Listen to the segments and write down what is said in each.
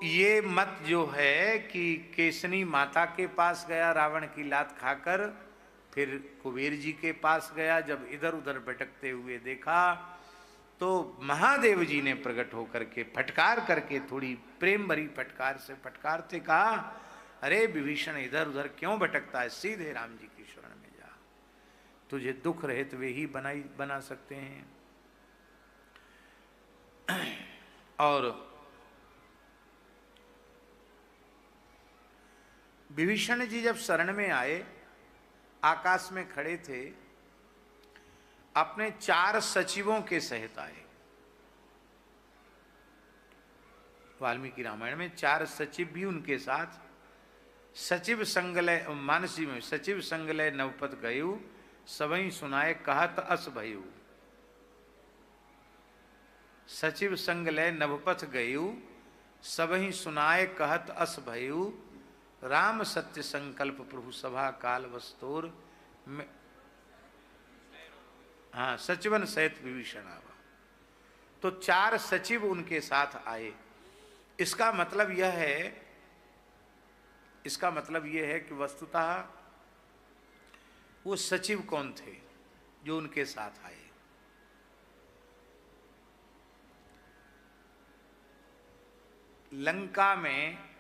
ये मत जो है कि केसनी माता के पास गया रावण की लात खाकर, फिर कुबेर जी के पास गया, जब इधर उधर भटकते हुए देखा तो महादेव जी ने प्रकट होकर के फटकार करके, थोड़ी प्रेम भरी फटकार से फटकारते कहा, अरे विभीषण इधर उधर क्यों भटकता है, सीधे राम जी की शरण में जा, तुझे दुख रहित वे ही बना सकते हैं। और विभीषण जी जब शरण में आए, आकाश में खड़े थे, अपने 4 सचिवों के सहित आए। वाल्मीकि रामायण में 4 सचिव भी उनके साथ, सचिव संगलय मानसी में, सचिव संगलय नवपत गयु, सबई सुनाए कहत अस भयु। सचिव संगलय नवपथ गयु, सबहि सुनाए कहत अस भयु। राम सत्य संकल्प प्रभु सभा काल वस्तोर में, हाँ, सचिवन सहित विभीषण आवा। तो 4 सचिव उनके साथ आए। इसका मतलब यह है कि वस्तुतः वो सचिव कौन थे जो उनके साथ आए। लंका में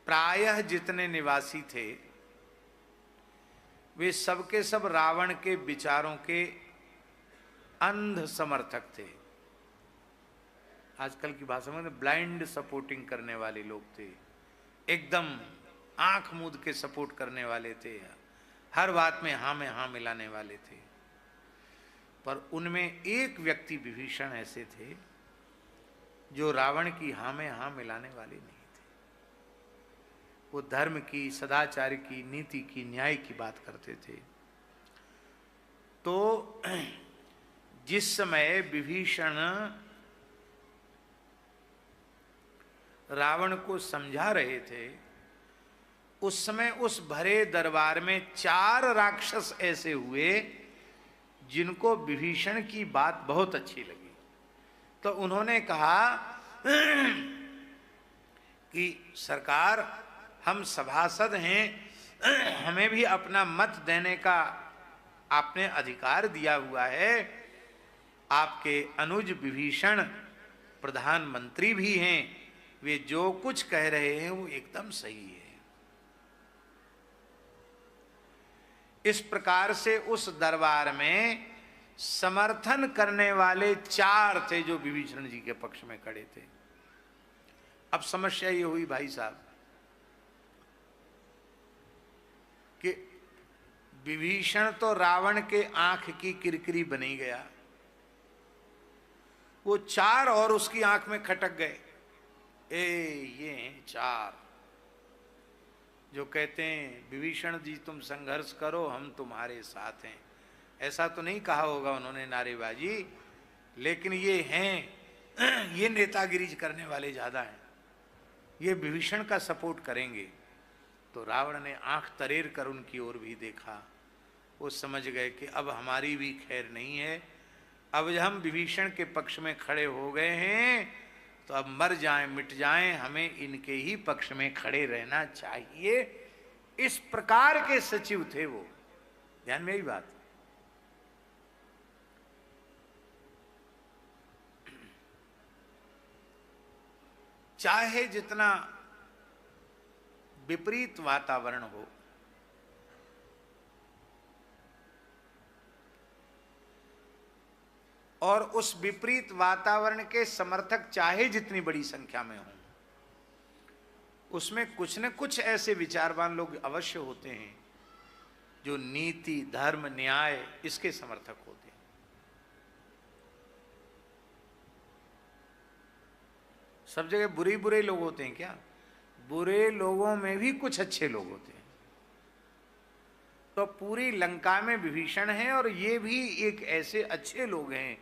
प्रायः जितने निवासी थे वे सबके सब रावण के विचारों के अंध समर्थक थे। आजकल की भाषा में ब्लाइंड सपोर्टिंग करने वाले लोग थे, एकदम आंख मूंद के सपोर्ट करने वाले थे, हर बात में हाँ मिलाने वाले थे। पर उनमें एक व्यक्ति विभीषण ऐसे थे जो रावण की हाँ में हाँ मिलाने वाले नहीं थे। वो धर्म की, सदाचार की, नीति की, न्याय की बात करते थे। तो जिस समय विभीषण रावण को समझा रहे थे, उस समय उस भरे दरबार में 4 राक्षस ऐसे हुए जिनको विभीषण की बात बहुत अच्छी लगी। तो उन्होंने कहा कि सरकार, हम सभासद हैं, हमें भी अपना मत देने का आपने अधिकार दिया हुआ है। आपके अनुज विभीषण प्रधानमंत्री भी हैं, वे जो कुछ कह रहे हैं वो एकदम सही है। इस प्रकार से उस दरबार में समर्थन करने वाले 4 थे जो विभीषण जी के पक्ष में खड़े थे। अब समस्या ये हुई भाई साहब कि विभीषण तो रावण के आंख की किरकिरी बनी गया, वो 4 और उसकी आंख में खटक गए। ये 4 जो कहते हैं विभीषण जी तुम संघर्ष करो, हम तुम्हारे साथ हैं। ऐसा तो नहीं कहा होगा उन्होंने नारेबाजी, लेकिन ये हैं, ये नेतागिरी करने वाले ज्यादा हैं, ये विभीषण का सपोर्ट करेंगे। तो रावण ने आंख तरेर कर उनकी ओर भी देखा। वो समझ गए कि अब हमारी भी खैर नहीं है, अब हम विभीषण के पक्ष में खड़े हो गए हैं तो अब मर जाएं मिट जाएं, हमें इनके ही पक्ष में खड़े रहना चाहिए। इस प्रकार के सचिव थे वो। ध्यान में यही बात। चाहे जितना विपरीत वातावरण हो, और उस विपरीत वातावरण के समर्थक चाहे जितनी बड़ी संख्या में हों, उसमें कुछ न कुछ ऐसे विचारवान लोग अवश्य होते हैं जो नीति, धर्म, न्याय इसके समर्थक होते हैं। सब जगह बुरे लोग होते हैं क्या? बुरे लोगों में भी कुछ अच्छे लोग होते हैं। तो पूरी लंका में विभीषण हैं और ये भी एक ऐसे अच्छे लोग हैं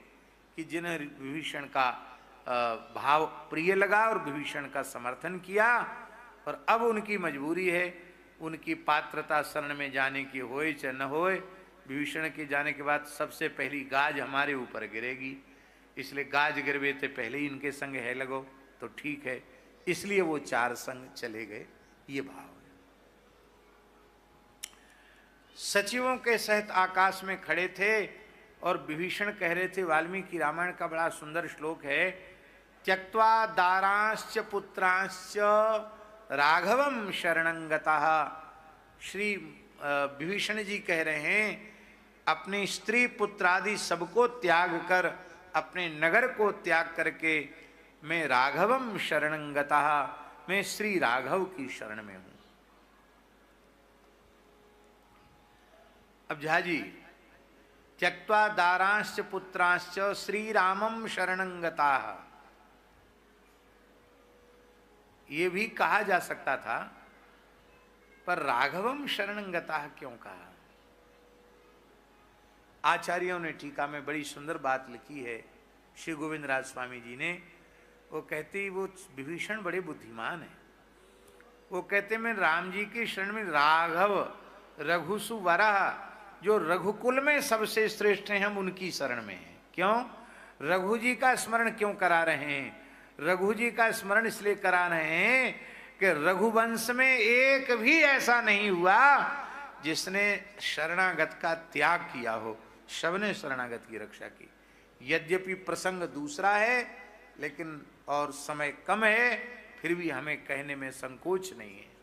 कि जिन्हें विभीषण का भाव प्रिय लगा और विभीषण का समर्थन किया। और अब उनकी मजबूरी है, उनकी पात्रता शरण में जाने की होए चाहे न होए, विभीषण के जाने के बाद सबसे पहली गाज हमारे ऊपर गिरेगी। इसलिए गाज गिरवे थे पहले ही इनके संग है लगो तो ठीक है, इसलिए वो 4 संग चले गए, ये भाव है। सचिवों के सहित आकाश में खड़े थे और विभीषण कह रहे थे, वाल्मीकि रामायण का बड़ा सुंदर श्लोक है, त्यक्त्वा दारांश्च पुत्रांश्च राघवम शरणं गतः। श्री विभीषण जी कह रहे हैं, अपनी स्त्री पुत्र आदि सबको त्याग कर, अपने नगर को त्याग करके मैं राघवम शरणं गतः, मैं श्री राघव की शरण में हूं। अब झा जी, त्यक्त्वा दारांश्च पुत्रांश्च श्री रामम शरणं गतः, ये भी कहा जा सकता था, पर राघवम शरणं गतः क्यों कहा? आचार्यों ने टीका में बड़ी सुंदर बात लिखी है, श्री गोविंद राज स्वामी जी ने। वो कहते, वो विभीषण बड़े बुद्धिमान है, वो कहते मैं राम जी की शरण में, राघव रघुसु वरः, जो रघुकुल में सबसे श्रेष्ठ हैं हम उनकी शरण में हैं। क्यों? रघु जी का स्मरण क्यों करा रहे हैं? रघु जी का स्मरण इसलिए करा रहे हैं कि रघुवंश में एक भी ऐसा नहीं हुआ जिसने शरणागत का त्याग किया हो, सबने शरणागत की रक्षा की। यद्यपि प्रसंग दूसरा है, लेकिन और समय कम है, फिर भी हमें कहने में संकोच नहीं है।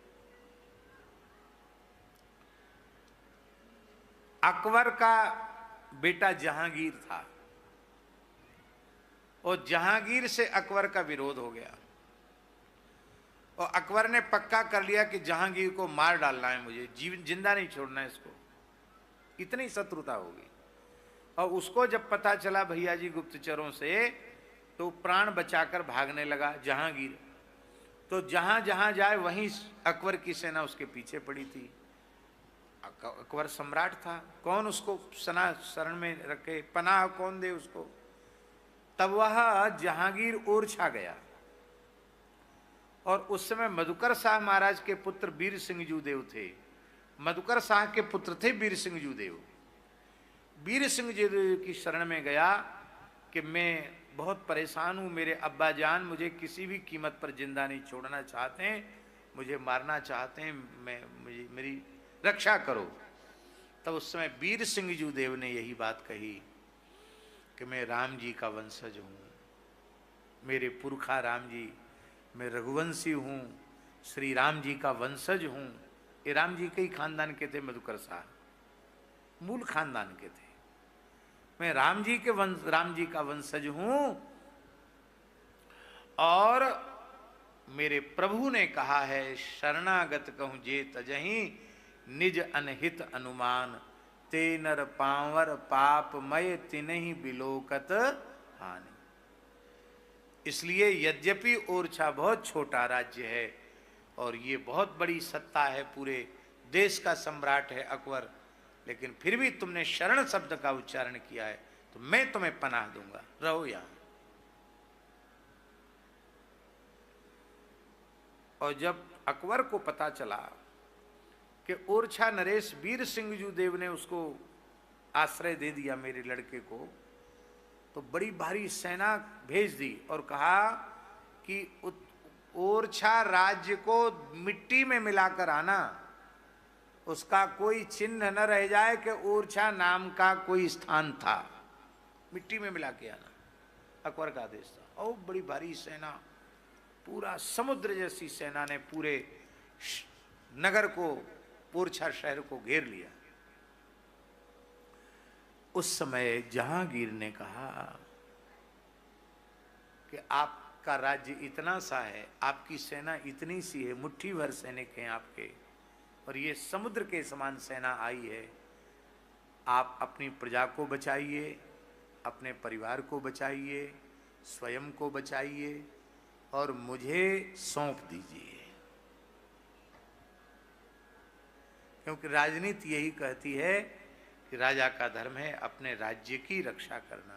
अकबर का बेटा जहांगीर था और जहांगीर से अकबर का विरोध हो गया और अकबर ने पक्का कर लिया कि जहांगीर को मार डालना है, मुझे जिंदा नहीं छोड़ना है इसको, इतनी शत्रुता होगी। और उसको जब पता चला भैया जी गुप्तचरों से, तो प्राण बचाकर भागने लगा जहांगीर। तो जहां जहां जाए वहीं अकबर की सेना उसके पीछे पड़ी थी। अकबर सम्राट था, कौन उसको सना शरण में रखे, पनाह कौन दे उसको? तब वह जहांगीर ओरछा गया और उस समय मधुकर शाह महाराज के पुत्र वीर सिंह जूदेव थे। मधुकर शाह के पुत्र थे वीर सिंह जूदेव। वीर सिंह जूदेव की शरण में गया कि मैं बहुत परेशान हूं, मेरे अब्बा जान मुझे किसी भी कीमत पर जिंदा नहीं छोड़ना चाहते हैं, मुझे मारना चाहते हैं, मुझे मेरी रक्षा करो। तब उस समय वीर सिंह जूदेव ने यही बात कही कि मैं राम जी का वंशज हूँ, मेरे पुरखा राम जी, मैं रघुवंशी हूँ, श्री राम जी का वंशज हूँ। ये राम जी के ही खानदान के थे मधुकर शाह, मूल खानदान के थे। मैं राम जी का वंशज हूँ और मेरे प्रभु ने कहा है, शरणागत कहूँ जे तजहीं निज अनहित अनुमान, ते नर पावर पाप मय तिनहि बिलोकत हानि। इसलिए यद्यपि ओरछा बहुत छोटा राज्य है और ये बहुत बड़ी सत्ता है, पूरे देश का सम्राट है अकबर, लेकिन फिर भी तुमने शरण शब्द का उच्चारण किया है तो मैं तुम्हें पनाह दूंगा, रहो यहां। और जब अकबर को पता चला कि ओरछा नरेश वीर सिंह जूदेव ने उसको आश्रय दे दिया मेरे लड़के को, तो बड़ी भारी सेना भेज दी और कहा कि ओरछा राज्य को मिट्टी में मिलाकर आना, उसका कोई चिन्ह न रह जाए कि ओरछा नाम का कोई स्थान था, मिट्टी में मिला के आना। अकबर का आदेश था। और बड़ी भारी सेना, पूरा समुद्र जैसी सेना ने पूरे नगर को, ओरछा शहर को घेर लिया। उस समय जहांगीर ने कहा कि आपका राज्य इतना सा है, आपकी सेना इतनी सी है, मुट्ठी भर सैनिक हैं आपके, और ये समुद्र के समान सेना आई है। आप अपनी प्रजा को बचाइए, अपने परिवार को बचाइए, स्वयं को बचाइए और मुझे सौंप दीजिए। क्योंकि राजनीति यही कहती है कि राजा का धर्म है अपने राज्य की रक्षा करना।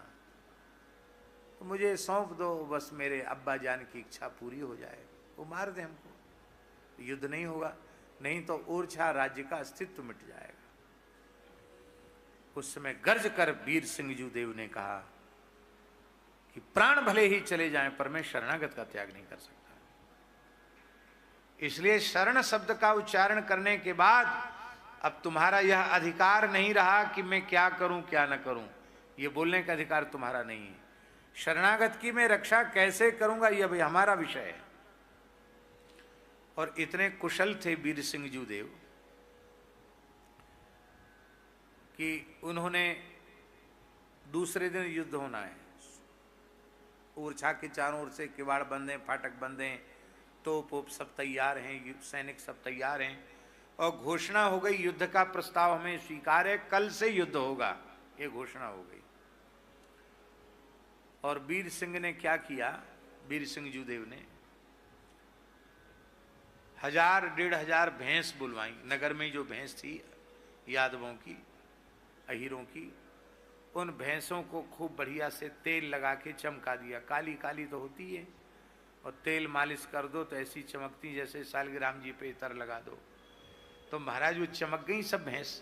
तो मुझे सौंप दो, बस मेरे अब्बा जान की इच्छा पूरी हो जाए, वो मार दे हमको, युद्ध नहीं होगा, नहीं तो ओरछा राज्य का अस्तित्व मिट जाएगा। उस समय गर्ज कर वीर सिंह जूदेव ने कहा कि प्राण भले ही चले जाएं पर मैं शरणागत का त्याग नहीं कर सकता। इसलिए शरण शब्द का उच्चारण करने के बाद अब तुम्हारा यह अधिकार नहीं रहा कि मैं क्या करूं क्या न करूं, यह बोलने का अधिकार तुम्हारा नहीं है। शरणागत की मैं रक्षा कैसे करूंगा यह भी हमारा विषय है। और इतने कुशल थे वीर सिंह जू देव कि उन्होंने दूसरे दिन युद्ध होना है, ओरछा के चारों ओर से किवाड़ बंदे, फाटक बंदे, तोप वोप सब तैयार हैं, सैनिक सब तैयार हैं, और घोषणा हो गई युद्ध का प्रस्ताव हमें स्वीकार है, कल से युद्ध होगा, ये घोषणा हो गई। और वीर सिंह ने क्या किया, वीर सिंह जूदेव ने 1000-1500 भैंस बुलवाई। नगर में जो भैंस थी यादवों की, अहीरों की, उन भैंसों को खूब बढ़िया से तेल लगा के चमका दिया। काली काली तो होती है, और तेल मालिश कर दो तो ऐसी चमकती जैसे सालग्राम जी पे इतर लगा दो। तो महाराज वो चमक गई सब भैंस।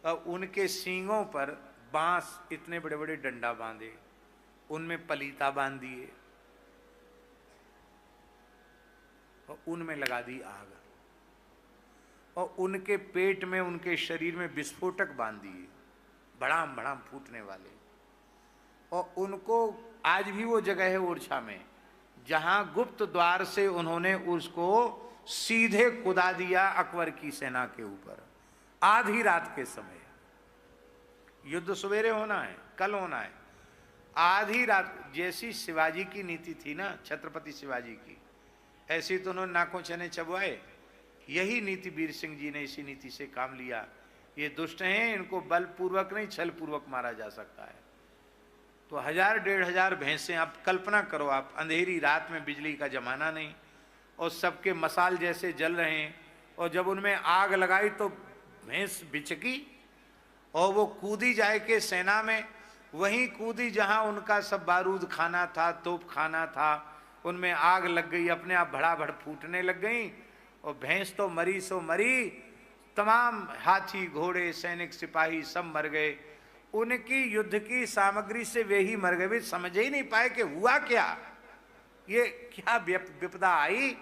और उनके सींगों पर बांस इतने बड़े बड़े डंडा बांधे, उनमें पलीता बांध दिए, और उनमें लगा दी आग, और उनके पेट में, उनके शरीर में विस्फोटक बांध दिए, भड़ाम भड़ाम फूटने वाले। और उनको आज भी वो जगह है ओरछा में जहां गुप्त द्वार से उन्होंने उसको सीधे कुदा दिया अकबर की सेना के ऊपर, आधी रात के समय। युद्ध सवेरे होना है, कल होना है, आधी रात। जैसी शिवाजी की नीति थी ना, छत्रपति शिवाजी की, ऐसी तो उन्होंने नाकों चने चबवाए। यही नीति वीर सिंह जी ने इसी नीति से काम लिया। ये दुष्ट हैं, इनको बलपूर्वक नहीं छल पूर्वक मारा जा सकता है। तो 1000-1500 भैंसें, आप कल्पना करो, आप अंधेरी रात में, बिजली का जमाना नहीं, और सबके मसाल जैसे जल रहे हैं, और जब उनमें आग लगाई तो भैंस बिचकी और वो कूदी जाए के सेना में, वहीं कूदी जहां उनका सब बारूद खाना था, तोप खाना था, उनमें आग लग गई, अपने आप भड़ाभड़ फूटने लग गई। और भैंस तो मरी सो मरी, तमाम हाथी घोड़े सैनिक सिपाही सब मर गए। उनकी युद्ध की सामग्री से वे ही मर गए। वे समझ ही नहीं पाए कि हुआ क्या, ये क्या विपदा आई,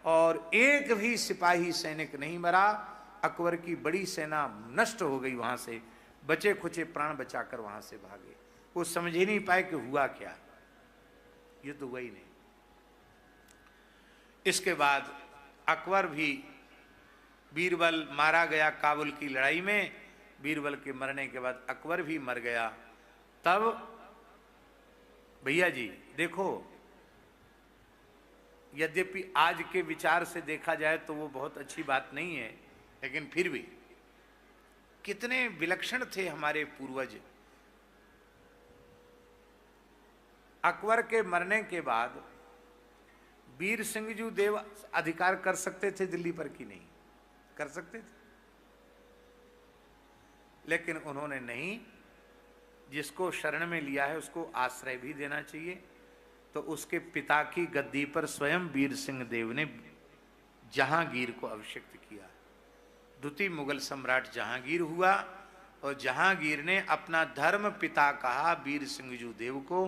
और एक भी सिपाही सैनिक नहीं मरा। अकबर की बड़ी सेना नष्ट हो गई, वहां से बचे खुचे प्राण बचाकर वहां से भागे। वो समझ ही नहीं पाए कि हुआ क्या, युद्ध हुआ ही नहीं। इसके बाद अकबर भी, बीरबल मारा गया काबुल की लड़ाई में, बीरबल के मरने के बाद अकबर भी मर गया। तब भैया जी देखो, यद्यपि आज के विचार से देखा जाए तो वो बहुत अच्छी बात नहीं है, लेकिन फिर भी कितने विलक्षण थे हमारे पूर्वज। अकबर के मरने के बाद वीर सिंह जू देव अधिकार कर सकते थे दिल्ली पर कि नहीं कर सकते थे, लेकिन उन्होंने नहीं। जिसको शरण में लिया है उसको आश्रय भी देना चाहिए। तो उसके पिता की गद्दी पर स्वयं वीर सिंह देव ने जहांगीर को अभिषिक्त किया। द्वितीय मुगल सम्राट जहांगीर हुआ, और जहांगीर ने अपना धर्म पिता कहा वीर सिंह जू देव को,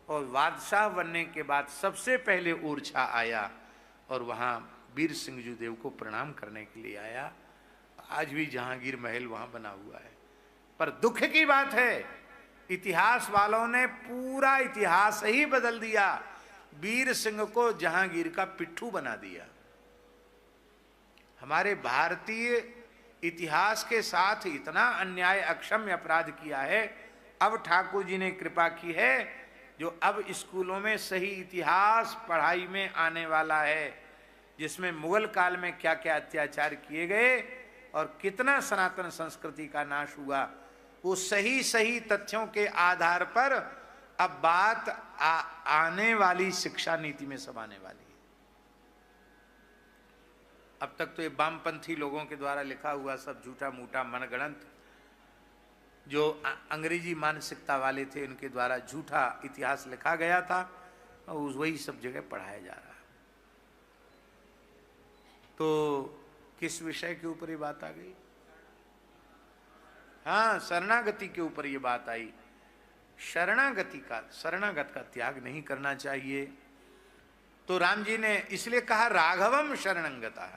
और बादशाह बनने के बाद सबसे पहले ओरछा आया, और वहाँ वीर सिंह जू देव को प्रणाम करने के लिए आया। आज भी जहांगीर महल वहाँ बना हुआ है। पर दुख की बात है, इतिहास वालों ने पूरा इतिहास ही बदल दिया। वीर सिंह को जहांगीर का पिट्ठू बना दिया। हमारे भारतीय इतिहास के साथ इतना अन्याय, अक्षम्य अपराध किया है। अब ठाकुर जी ने कृपा की है, जो अब स्कूलों में सही इतिहास पढ़ाई में आने वाला है, जिसमें मुगल काल में क्या क्या अत्याचार किए गए और कितना सनातन संस्कृति का नाश हुआ, वो सही सही तथ्यों के आधार पर अब बात आने वाली शिक्षा नीति में सब आने वाली है। अब तक तो ये वामपंथी लोगों के द्वारा लिखा हुआ सब झूठा मूठा मनगढ़ंत, जो अंग्रेजी मानसिकता वाले थे उनके द्वारा झूठा इतिहास लिखा गया था, और वही सब जगह पढ़ाया जा रहा है। तो किस विषय के ऊपर ये बात आ गई? हाँ, शरणागति के ऊपर ये बात आई। शरणागत का त्याग नहीं करना चाहिए। तो राम जी ने इसलिए कहा राघवम शरणंगता,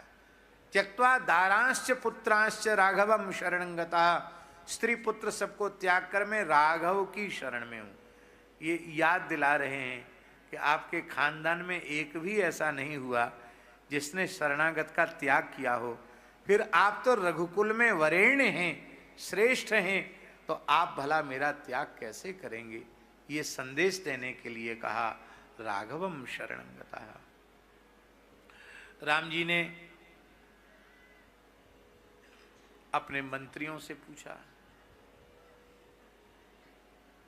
त्यक्त्वा दारांश्च पुत्रांश्च राघवम शरणंगता, स्त्री पुत्र सबको त्याग कर मैं राघव की शरण में हूं। ये याद दिला रहे हैं कि आपके खानदान में एक भी ऐसा नहीं हुआ जिसने शरणागत का त्याग किया हो। फिर आप तो रघुकुल में वरेण्य हैं, श्रेष्ठ हैं, तो आप भला मेरा त्याग कैसे करेंगे? ये संदेश देने के लिए कहा राघवम शरणंगता। राम जी ने अपने मंत्रियों से पूछा,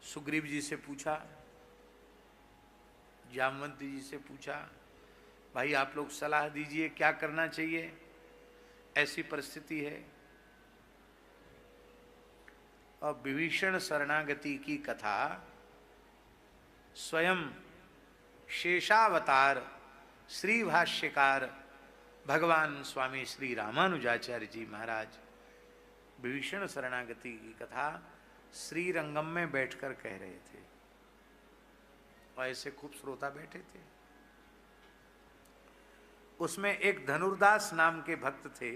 सुग्रीव जी से पूछा, जामवंती जी से पूछा, भाई आप लोग सलाह दीजिए क्या करना चाहिए, ऐसी परिस्थिति है। और विभीषण शरणागति की कथा स्वयं शेषावतार श्री भाष्यकार भगवान स्वामी श्री रामानुजाचार्य जी महाराज विभीषण शरणागति की कथा श्रीरंगम में बैठकर कह रहे थे, और ऐसे खूब श्रोता बैठे थे। उसमें एक धनुर्दास नाम के भक्त थे,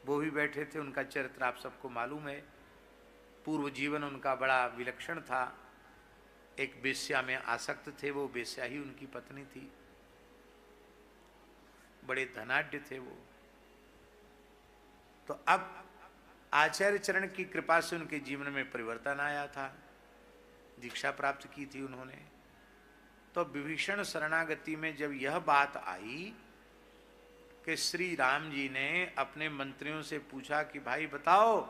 वो भी बैठे थे। उनका चरित्र आप सबको मालूम है, पूर्व जीवन उनका बड़ा विलक्षण था। एक वेश्या में आसक्त थे, वो वेश्या ही उनकी पत्नी थी। बड़े धनाढ्य थे वो। तो अब आचार्य चरण की कृपा से उनके जीवन में परिवर्तन आया था, दीक्षा प्राप्त की थी उन्होंने। तो विभीषण शरणागति में जब यह बात आई कि श्री राम जी ने अपने मंत्रियों से पूछा कि भाई बताओ,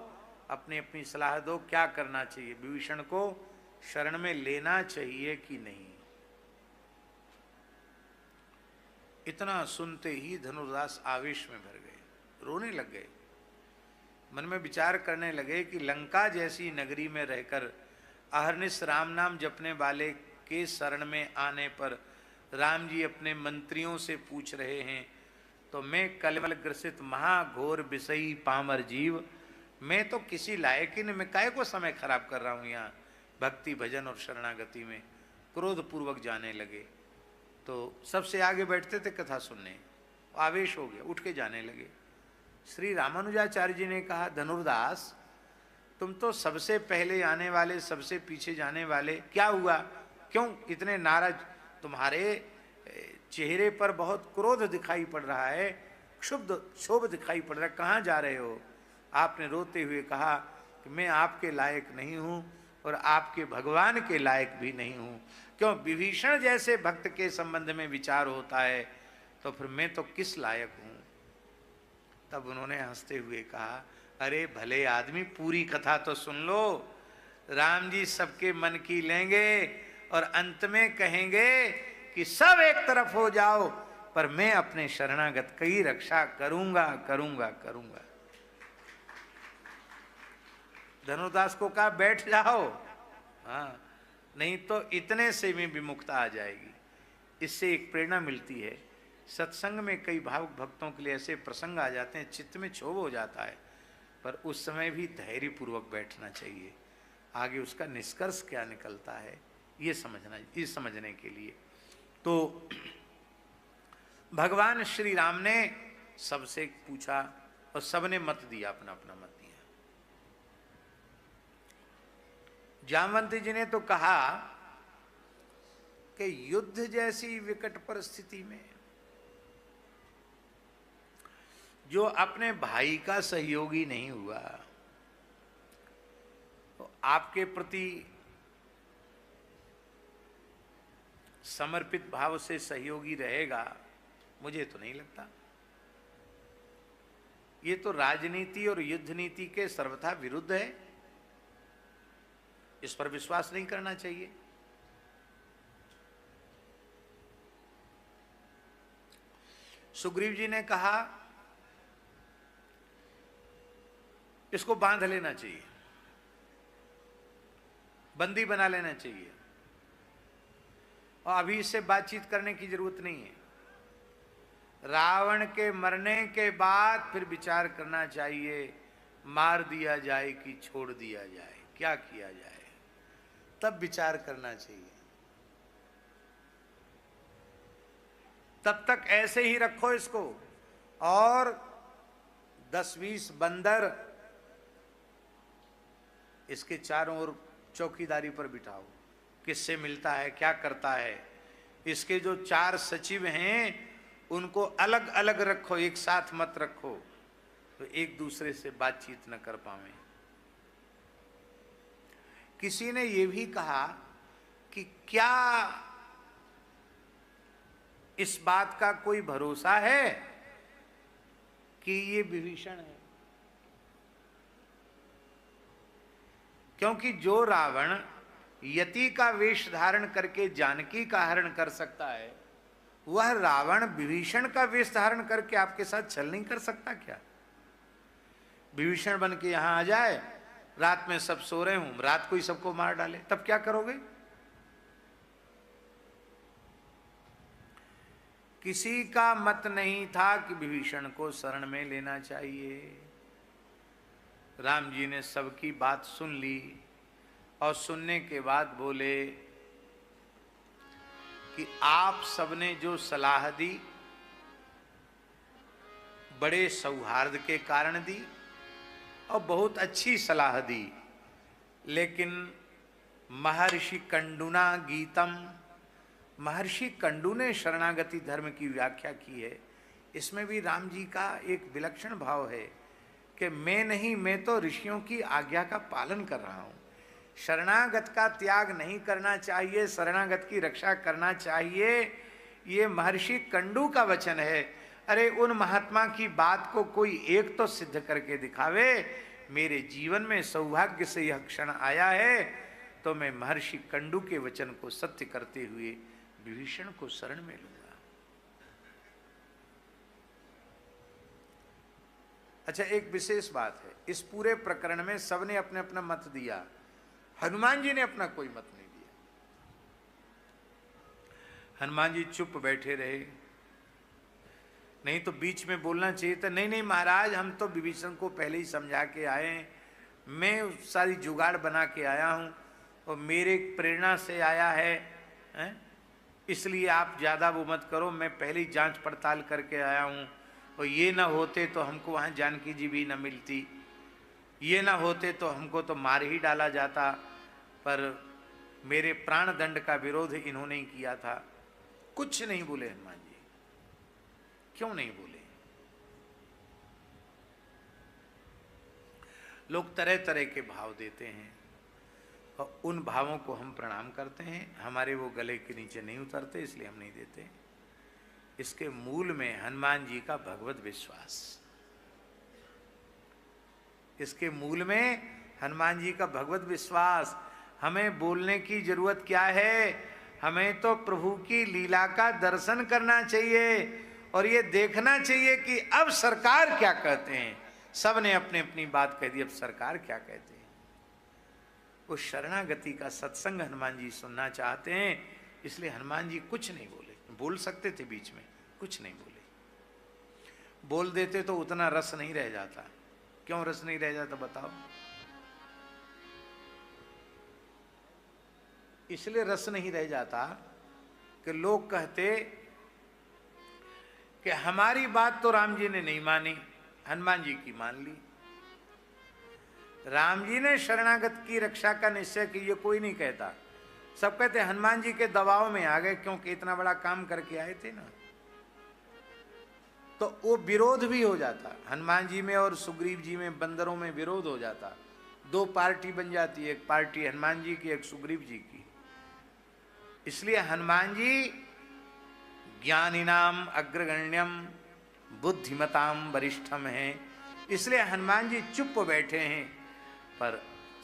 अपनी अपनी सलाह दो, क्या करना चाहिए, विभीषण को शरण में लेना चाहिए कि नहीं। इतना सुनते ही धनुर्दास आवेश में भर गए, रोने लग गए। मन में विचार करने लगे कि लंका जैसी नगरी में रहकर अहर्निश राम नाम जपने वाले के शरण में आने पर राम जी अपने मंत्रियों से पूछ रहे हैं, तो मैं कलमल ग्रसित महाघोर विषयी पामर जीव, मैं तो किसी लायक ही नहीं, मैं काहे को समय खराब कर रहा हूँ यहाँ भक्ति भजन और शरणागति में। क्रोध पूर्वक जाने लगे। तो सबसे आगे बैठते थे कथा सुनने, आवेश हो गया, उठ के जाने लगे। श्री रामानुजाचार्य जी ने कहा, धनुर्दास तुम तो सबसे पहले आने वाले, सबसे पीछे जाने वाले, क्या हुआ, क्यों इतने नाराज? तुम्हारे चेहरे पर बहुत क्रोध दिखाई पड़ रहा है, क्षोभ दिखाई पड़ रहा है, कहाँ जा रहे हो? आपने रोते हुए कहा कि मैं आपके लायक नहीं हूँ और आपके भगवान के लायक भी नहीं हूँ। क्यों? विभीषण जैसे भक्त के संबंध में विचार होता है, तो फिर मैं तो किस लायक हूँ? तब उन्होंने हंसते हुए कहा, अरे भले आदमी, पूरी कथा तो सुन लो। राम जी सबके मन की लेंगे और अंत में कहेंगे कि सब एक तरफ हो जाओ, पर मैं अपने शरणागत की रक्षा करूंगा करूंगा करूंगा। धनुर्दास को कहा बैठ जाओ, हाँ, नहीं तो इतने से भी विमुक्ता आ जाएगी। इससे एक प्रेरणा मिलती है। सत्संग में कई भावुक भक्तों के लिए ऐसे प्रसंग आ जाते हैं, चित्त में क्षोभ हो जाता है, पर उस समय भी धैर्य पूर्वक बैठना चाहिए। आगे उसका निष्कर्ष क्या निकलता है ये समझने के लिए। तो भगवान श्री राम ने सबसे पूछा और सबने मत दिया, अपना अपना मत दिया। जामवंती जी ने तो कहा कि युद्ध जैसी विकट परिस्थिति में जो अपने भाई का सहयोगी नहीं हुआ, तो आपके प्रति समर्पित भाव से सहयोगी रहेगा, मुझे तो नहीं लगता। ये तो राजनीति और युद्ध नीति के सर्वथा विरुद्ध है, इस पर विश्वास नहीं करना चाहिए। सुग्रीव जी ने कहा इसको बांध लेना चाहिए, बंदी बना लेना चाहिए, और अभी इससे बातचीत करने की जरूरत नहीं है। रावण के मरने के बाद फिर विचार करना चाहिए, मार दिया जाए कि छोड़ दिया जाए, क्या किया जाए। तब विचार करना चाहिए। तब तक ऐसे ही रखो इसको, और 10-20 बंदर इसके चारों ओर चौकीदारी पर बिठाओ। किससे मिलता है, क्या करता है। इसके जो 4 सचिव हैं उनको अलग अलग रखो, एक साथ मत रखो, तो एक दूसरे से बातचीत न कर पावे। किसी ने यह भी कहा कि क्या इस बात का कोई भरोसा है कि ये विभीषण है? क्योंकि जो रावण यति का वेश धारण करके जानकी का हरण कर सकता है, वह रावण विभीषण का वेश धारण करके आपके साथ छल नहीं कर सकता क्या? विभीषण बन के यहां आ जाए, रात में सब सो रहे हूं, रात को ही सबको मार डाले, तब क्या करोगे? किसी का मत नहीं था कि विभीषण को शरण में लेना चाहिए। राम जी ने सबकी बात सुन ली और सुनने के बाद बोले कि आप सबने जो सलाह दी बड़े सौहार्द के कारण दी और बहुत अच्छी सलाह दी, लेकिन महर्षि कंडुना गीतम, महर्षि कंडू ने शरणागति धर्म की व्याख्या की है। इसमें भी राम जी का एक विलक्षण भाव है कि मैं नहीं, मैं तो ऋषियों की आज्ञा का पालन कर रहा हूं। शरणागत का त्याग नहीं करना चाहिए, शरणागत की रक्षा करना चाहिए, ये महर्षि कंडू का वचन है। अरे उन महात्मा की बात को कोई एक तो सिद्ध करके दिखावे। मेरे जीवन में सौभाग्य से यह क्षण आया है, तो मैं महर्षि कंडू के वचन को सत्य करते हुए विभीषण को शरण में लूंगा। अच्छा, एक विशेष बात है, इस पूरे प्रकरण में सबने अपने अपना मत दिया, हनुमान जी ने अपना कोई मत नहीं दिया। हनुमान जी चुप बैठे रहे, नहीं तो बीच में बोलना चाहिए था, नहीं नहीं महाराज, हम तो विभीषण को पहले ही समझा के आए हैं, मैं सारी जुगाड़ बना के आया हूं और मेरे प्रेरणा से आया है, इसलिए आप ज़्यादा वो मत करो, मैं पहले ही जांच पड़ताल करके आया हूं, और ये ना होते तो हमको वहाँ जानकी जी भी न मिलती, ये ना होते तो हमको तो मार ही डाला जाता, पर मेरे प्राण दंड का विरोध इन्होंने ही किया था। कुछ नहीं बोले हनुमान जी। क्यों नहीं बोले? लोग तरह तरह के भाव देते हैं और उन भावों को हम प्रणाम करते हैं, हमारे वो गले के नीचे नहीं उतरते, इसलिए हम नहीं देते। इसके मूल में हनुमान जी का भगवत विश्वास, इसके मूल में हनुमान जी का भगवत विश्वास। हमें बोलने की जरूरत क्या है? हमें तो प्रभु की लीला का दर्शन करना चाहिए और ये देखना चाहिए कि अब सरकार क्या कहते हैं। सब ने अपनी अपनी बात कह दी, अब सरकार क्या कहते हैं। वो शरणागति का सत्संग हनुमान जी सुनना चाहते हैं, इसलिए हनुमान जी कुछ नहीं बोले। बोल सकते थे बीच में, कुछ नहीं बोले। बोल देते तो उतना रस नहीं रह जाता। क्यों रस नहीं रह जाता बताओ? इसलिए रस नहीं रह जाता कि लोग कहते कि हमारी बात तो राम जी ने नहीं मानी, हनुमान जी की मान ली। राम जी ने शरणागत की रक्षा का निश्चय किया, कोई नहीं कहता। सब कहते हनुमान जी के दबाव में आ गए, क्योंकि इतना बड़ा काम करके आए थे ना, तो वो विरोध भी हो जाता। हनुमान जी में और सुग्रीव जी में, बंदरों में विरोध हो जाता। 2 पार्टी बन जाती, एक पार्टी हनुमान जी की, एक सुग्रीव जी की। इसलिए हनुमान जी ज्ञानिनाम अग्रगण्यम बुद्धिमताम वरिष्ठम है, इसलिए हनुमान जी चुप बैठे हैं। पर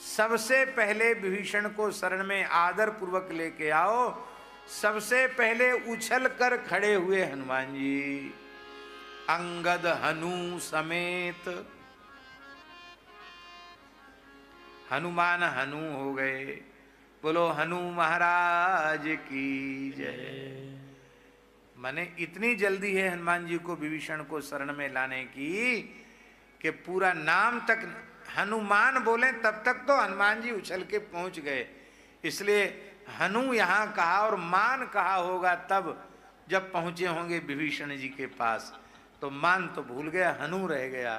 सबसे पहले विभीषण को शरण में आदर पूर्वक लेके आओ। सबसे पहले उछल कर खड़े हुए हनुमान जी, अंगद हनु समेत। हनुमान हनु हो गए। बोलो हनु महाराज की जय। माने इतनी जल्दी है हनुमान जी को विभीषण को शरण में लाने की कि पूरा नाम तक हनुमान बोले तब तक तो हनुमान जी उछल के पहुंच गए। इसलिए हनु यहां कहा और मान कहा होगा तब जब पहुंचे होंगे विभीषण जी के पास। तो मान तो भूल गया, हनु रह गया।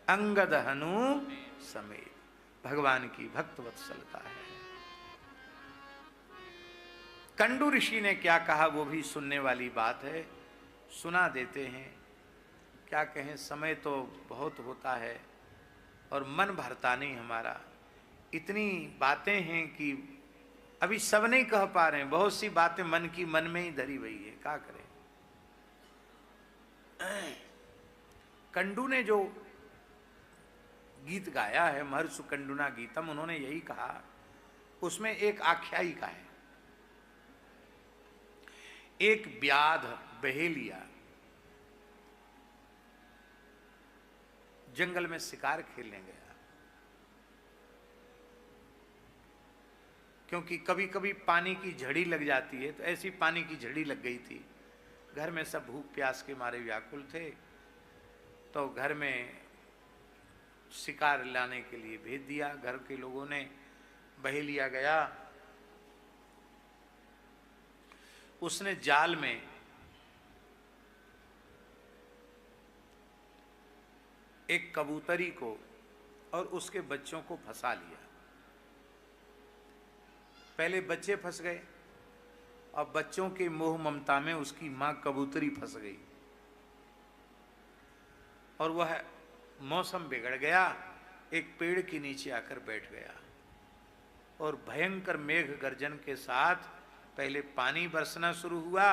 अंगद हनु समेत, भगवान की भक्त वत्सलता है। कंडू ऋषि ने क्या कहा वो भी सुनने वाली बात है, सुना देते हैं। क्या कहें, समय तो बहुत होता है और मन भरता नहीं हमारा। इतनी बातें हैं कि अभी सब नहीं कह पा रहे हैं, बहुत सी बातें मन की मन में ही धरी हुई है, क्या करें। कंडू ने जो गीत गाया है, महर्षि कंडुना गीतम, उन्होंने यही कहा, उसमें एक आख्यायिका है। एक व्याध बहेलिया जंगल में शिकार खेलने गया, क्योंकि कभी कभी पानी की झड़ी लग जाती है, तो ऐसी पानी की झड़ी लग गई थी। घर में सब भूख प्यास के मारे व्याकुल थे, तो घर में शिकार लाने के लिए भेज दिया घर के लोगों ने। बहेलिया गया, उसने जाल में एक कबूतरी को और उसके बच्चों को फंसा लिया। पहले बच्चे फंस गए और बच्चों के मोह ममता में उसकी मां कबूतरी फंस गई और वह मौसम बिगड़ गया, एक पेड़ के नीचे आकर बैठ गया और भयंकर मेघ गर्जन के साथ पहले पानी बरसना शुरू हुआ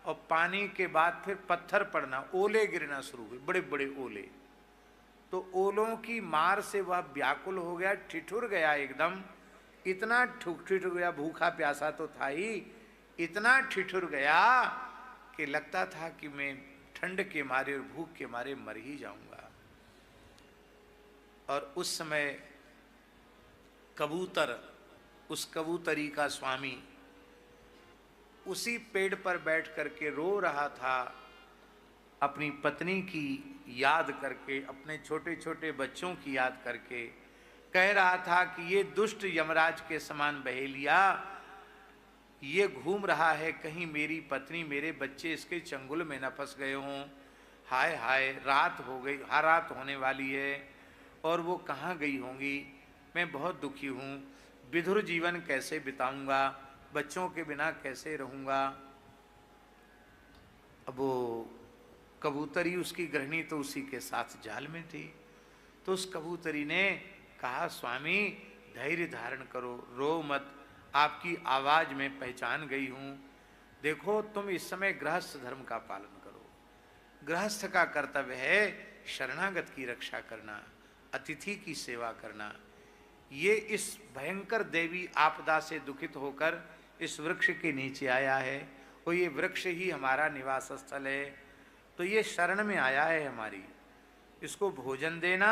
और पानी के बाद फिर पत्थर पड़ना, ओले गिरना शुरू हुए, बड़े बड़े ओले। तो ओलों की मार से वह व्याकुल हो गया, ठिठुर गया एकदम, इतना ठिठुर गया, भूखा प्यासा तो था ही, इतना ठिठुर गया कि लगता था कि मैं ठंड के मारे और भूख के मारे मर ही जाऊंगा। और उस समय कबूतर, उस कबूतरी का स्वामी उसी पेड़ पर बैठ करके रो रहा था, अपनी पत्नी की याद करके, अपने छोटे छोटे बच्चों की याद करके कह रहा था कि ये दुष्ट यमराज के समान बहेलिया ये घूम रहा है, कहीं मेरी पत्नी मेरे बच्चे इसके चंगुल में न फंस गए हों। हाय हाय, रात हो गई, रात होने वाली है और वो कहाँ गई होंगी, मैं बहुत दुखी हूँ, विधुर जीवन कैसे बिताऊंगा, बच्चों के बिना कैसे रहूँगा। अब वो कबूतरी, उसकी गृहिणी तो उसी के साथ जाल में थी, तो उस कबूतरी ने कहा, स्वामी धैर्य धारण करो, रो मत, आपकी आवाज में पहचान गई हूँ। देखो तुम इस समय गृहस्थ धर्म का पालन करो, गृहस्थ का कर्तव्य है शरणागत की रक्षा करना, अतिथि की सेवा करना। ये इस भयंकर देवी आपदा से दुखित होकर इस वृक्ष के नीचे आया है और ये वृक्ष ही हमारा निवास स्थल है, तो ये शरण में आया है हमारी, इसको भोजन देना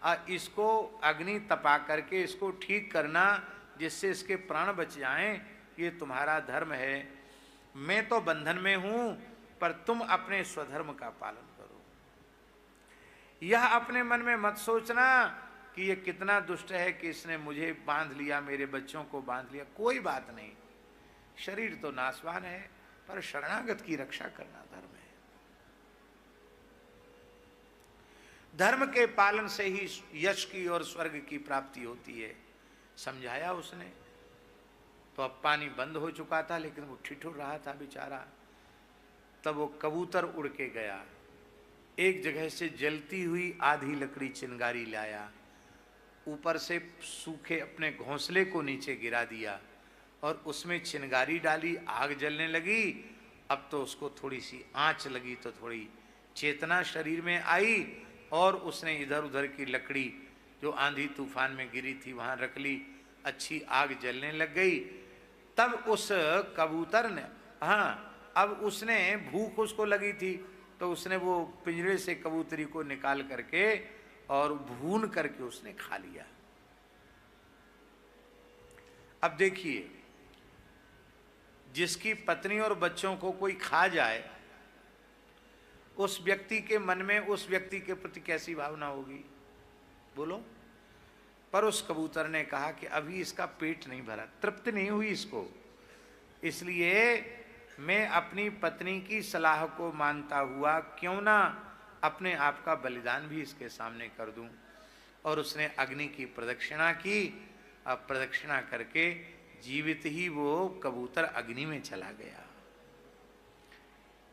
और इसको अग्नि तपा करके इसको ठीक करना जिससे इसके प्राण बच जाएं, ये तुम्हारा धर्म है। मैं तो बंधन में हूं पर तुम अपने स्वधर्म का पालन करो। यह अपने मन में मत सोचना कि ये कितना दुष्ट है कि इसने मुझे बांध लिया, मेरे बच्चों को बांध लिया, कोई बात नहीं, शरीर तो नाशवान है पर शरणागत की रक्षा करना धर्म है। धर्म के पालन से ही यश की और स्वर्ग की प्राप्ति होती है, समझाया उसने। तो अब पानी बंद हो चुका था लेकिन वो ठिठुर रहा था बेचारा। तब वो कबूतर उड़ के गया, एक जगह से जलती हुई आधी लकड़ी चिंगारी लाया, ऊपर से सूखे अपने घोंसले को नीचे गिरा दिया और उसमें चिंगारी डाली, आग जलने लगी। अब तो उसको थोड़ी सी आंच लगी तो थोड़ी चेतना शरीर में आई और उसने इधर उधर की लकड़ी जो आंधी तूफान में गिरी थी वहां रख ली, अच्छी आग जलने लग गई। तब उस कबूतर ने, हाँ, अब उसने भूख उसको लगी थी तो उसने वो पिंजरे से कबूतरी को निकाल करके और भून करके उसने खा लिया। अब देखिए, जिसकी पत्नी और बच्चों को कोई खा जाए उस व्यक्ति के मन में उस व्यक्ति के प्रति कैसी भावना होगी, बोलो। पर उस कबूतर ने कहा कि अभी इसका पेट नहीं भरा, तृप्ति नहीं हुई इसको, इसलिए मैं अपनी पत्नी की सलाह को मानता हुआ क्यों ना अपने आप का बलिदान भी इसके सामने कर दूं। और उसने अग्नि की प्रदक्षिणा की। अब प्रदक्षिणा करके जीवित ही वो कबूतर अग्नि में चला गया।